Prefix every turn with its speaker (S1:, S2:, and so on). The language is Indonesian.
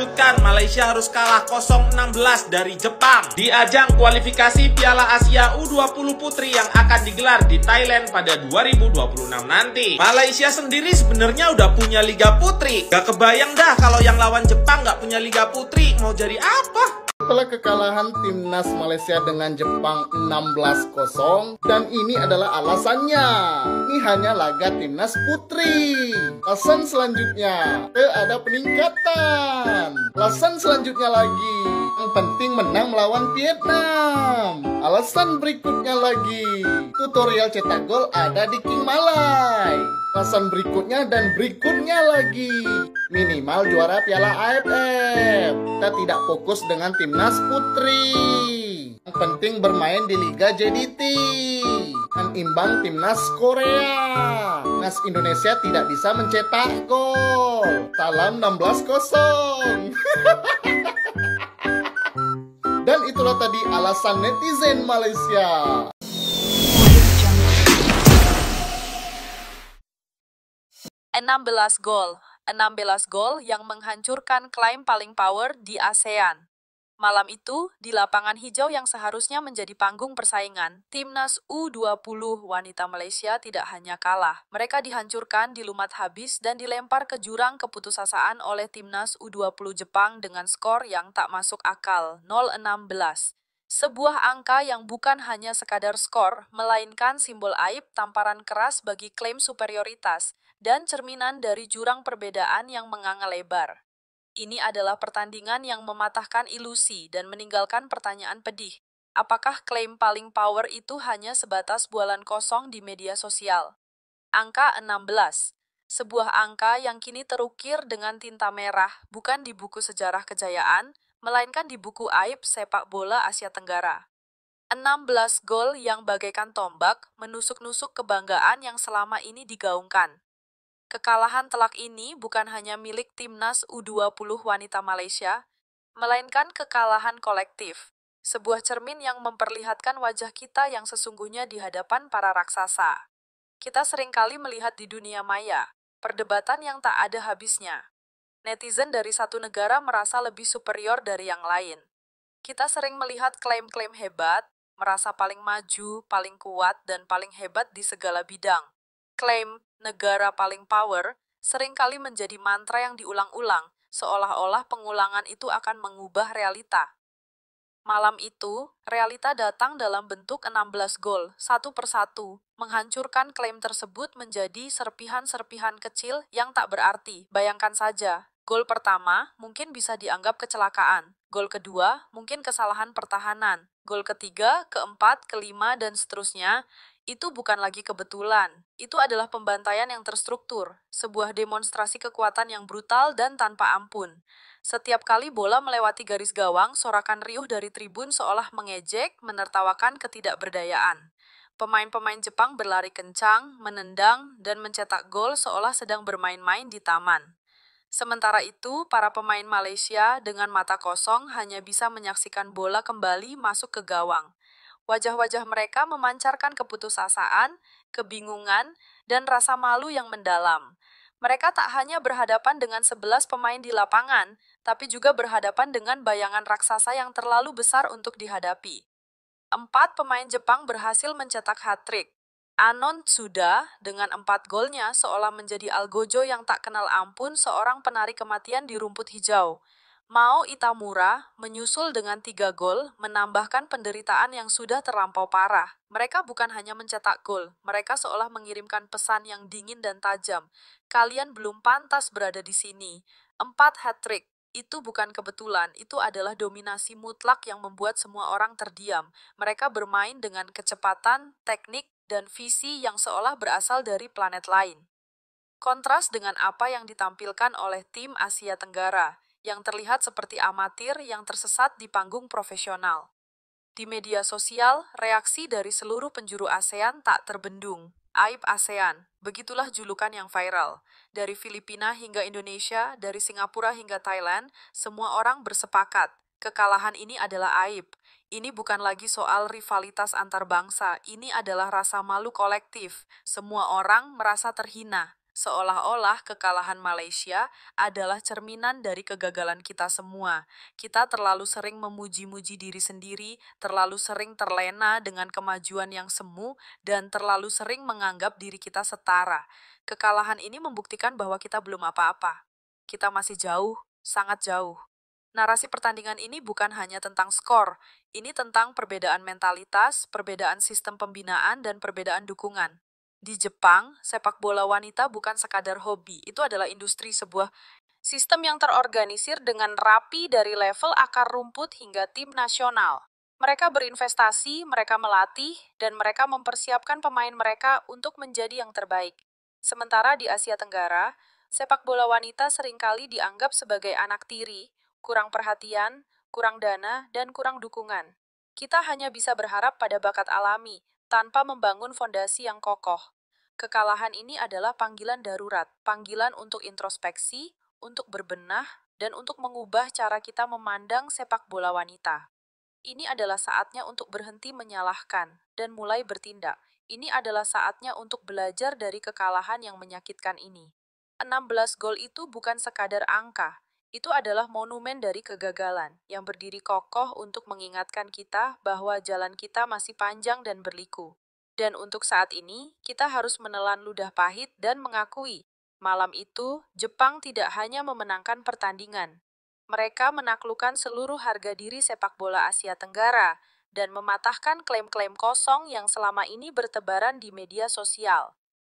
S1: mengejutkan, Malaysia harus kalah 0-16 dari Jepang di ajang kualifikasi Piala Asia U20 Putri yang akan digelar di Thailand pada 2026 nanti. Malaysia sendiri sebenarnya udah punya Liga Putri. Gak kebayang dah kalau yang lawan Jepang gak punya Liga Putri, mau jadi apa?
S2: Setelah kekalahan timnas Malaysia dengan Jepang 16-0, dan ini adalah alasannya. Ini hanya laga timnas putri. Alasan selanjutnya, ada peningkatan. Alasan selanjutnya lagi, yang penting menang melawan Vietnam. Alasan berikutnya lagi, tutorial cetak gol ada di King Malai. Alasan berikutnya dan berikutnya lagi, minimal juara Piala AFF. Kita tidak fokus dengan timnas putri. Yang penting bermain di Liga JDT dan imbang timnas Korea. Timnas Indonesia tidak bisa mencetak gol. Salam 16-0. Dan itulah tadi alasan netizen Malaysia.
S3: 16 gol. 16 gol yang menghancurkan klaim paling power di ASEAN. Malam itu, di lapangan hijau yang seharusnya menjadi panggung persaingan, Timnas U20 wanita Malaysia tidak hanya kalah. Mereka dihancurkan, dilumat habis, dan dilempar ke jurang keputusasaan oleh Timnas U20 Jepang dengan skor yang tak masuk akal, 0-16. Sebuah angka yang bukan hanya sekadar skor, melainkan simbol aib, tamparan keras bagi klaim superioritas, dan cerminan dari jurang perbedaan yang menganga lebar. Ini adalah pertandingan yang mematahkan ilusi dan meninggalkan pertanyaan pedih. Apakah klaim paling power itu hanya sebatas bualan kosong di media sosial? Angka 16. Sebuah angka yang kini terukir dengan tinta merah, bukan di buku sejarah kejayaan, melainkan di buku aib sepak bola Asia Tenggara. 16 gol yang bagaikan tombak, menusuk-nusuk kebanggaan yang selama ini digaungkan. Kekalahan telak ini bukan hanya milik Timnas U20 wanita Malaysia, melainkan kekalahan kolektif. Sebuah cermin yang memperlihatkan wajah kita yang sesungguhnya di hadapan para raksasa. Kita seringkali melihat di dunia maya, perdebatan yang tak ada habisnya. Netizen dari satu negara merasa lebih superior dari yang lain. Kita sering melihat klaim-klaim hebat, merasa paling maju, paling kuat, dan paling hebat di segala bidang. Klaim negara paling power seringkali menjadi mantra yang diulang-ulang, seolah-olah pengulangan itu akan mengubah realita. Malam itu, realita datang dalam bentuk 16 gol, satu persatu, menghancurkan klaim tersebut menjadi serpihan-serpihan kecil yang tak berarti. Bayangkan saja, gol pertama mungkin bisa dianggap kecelakaan, gol kedua mungkin kesalahan pertahanan, gol ketiga, keempat, kelima, dan seterusnya. Itu bukan lagi kebetulan, itu adalah pembantaian yang terstruktur, sebuah demonstrasi kekuatan yang brutal dan tanpa ampun. Setiap kali bola melewati garis gawang, sorakan riuh dari tribun seolah mengejek, menertawakan ketidakberdayaan. Pemain-pemain Jepang berlari kencang, menendang, dan mencetak gol seolah sedang bermain-main di taman. Sementara itu, para pemain Malaysia dengan mata kosong hanya bisa menyaksikan bola kembali masuk ke gawang. Wajah-wajah mereka memancarkan keputusasaan, kebingungan, dan rasa malu yang mendalam. Mereka tak hanya berhadapan dengan 11 pemain di lapangan, tapi juga berhadapan dengan bayangan raksasa yang terlalu besar untuk dihadapi. 4 pemain Jepang berhasil mencetak hat-trick. Anon Tsuda dengan 4 golnya seolah menjadi algojo yang tak kenal ampun seorang penari kematian di rumput hijau. Mao Itamura menyusul dengan 3 gol, menambahkan penderitaan yang sudah terlampau parah. Mereka bukan hanya mencetak gol, mereka seolah mengirimkan pesan yang dingin dan tajam. Kalian belum pantas berada di sini. 4 hat-trick. Itu bukan kebetulan, itu adalah dominasi mutlak yang membuat semua orang terdiam. Mereka bermain dengan kecepatan, teknik, dan visi yang seolah berasal dari planet lain. Kontras dengan apa yang ditampilkan oleh tim Asia Tenggara, yang terlihat seperti amatir yang tersesat di panggung profesional. Di media sosial, reaksi dari seluruh penjuru ASEAN tak terbendung. Aib ASEAN, begitulah julukan yang viral. Dari Filipina hingga Indonesia, dari Singapura hingga Thailand, semua orang bersepakat. Kekalahan ini adalah aib. Ini bukan lagi soal rivalitas antar bangsa, ini adalah rasa malu kolektif. Semua orang merasa terhina. Seolah-olah kekalahan Malaysia adalah cerminan dari kegagalan kita semua. Kita terlalu sering memuji-muji diri sendiri, terlalu sering terlena dengan kemajuan yang semu, dan terlalu sering menganggap diri kita setara. Kekalahan ini membuktikan bahwa kita belum apa-apa. Kita masih jauh, sangat jauh. Narasi pertandingan ini bukan hanya tentang skor, ini tentang perbedaan mentalitas, perbedaan sistem pembinaan, dan perbedaan dukungan. Di Jepang, sepak bola wanita bukan sekadar hobi, itu adalah industri, sebuah sistem yang terorganisir dengan rapi dari level akar rumput hingga tim nasional. Mereka berinvestasi, mereka melatih, dan mereka mempersiapkan pemain mereka untuk menjadi yang terbaik. Sementara di Asia Tenggara, sepak bola wanita seringkali dianggap sebagai anak tiri, kurang perhatian, kurang dana, dan kurang dukungan. Kita hanya bisa berharap pada bakat alami, tanpa membangun fondasi yang kokoh. Kekalahan ini adalah panggilan darurat, panggilan untuk introspeksi, untuk berbenah, dan untuk mengubah cara kita memandang sepak bola wanita. Ini adalah saatnya untuk berhenti menyalahkan dan mulai bertindak. Ini adalah saatnya untuk belajar dari kekalahan yang menyakitkan ini. 16 gol itu bukan sekadar angka, itu adalah monumen dari kegagalan yang berdiri kokoh untuk mengingatkan kita bahwa jalan kita masih panjang dan berliku. Dan untuk saat ini, kita harus menelan ludah pahit dan mengakui, malam itu Jepang tidak hanya memenangkan pertandingan. Mereka menaklukkan seluruh harga diri sepak bola Asia Tenggara dan mematahkan klaim-klaim kosong yang selama ini bertebaran di media sosial.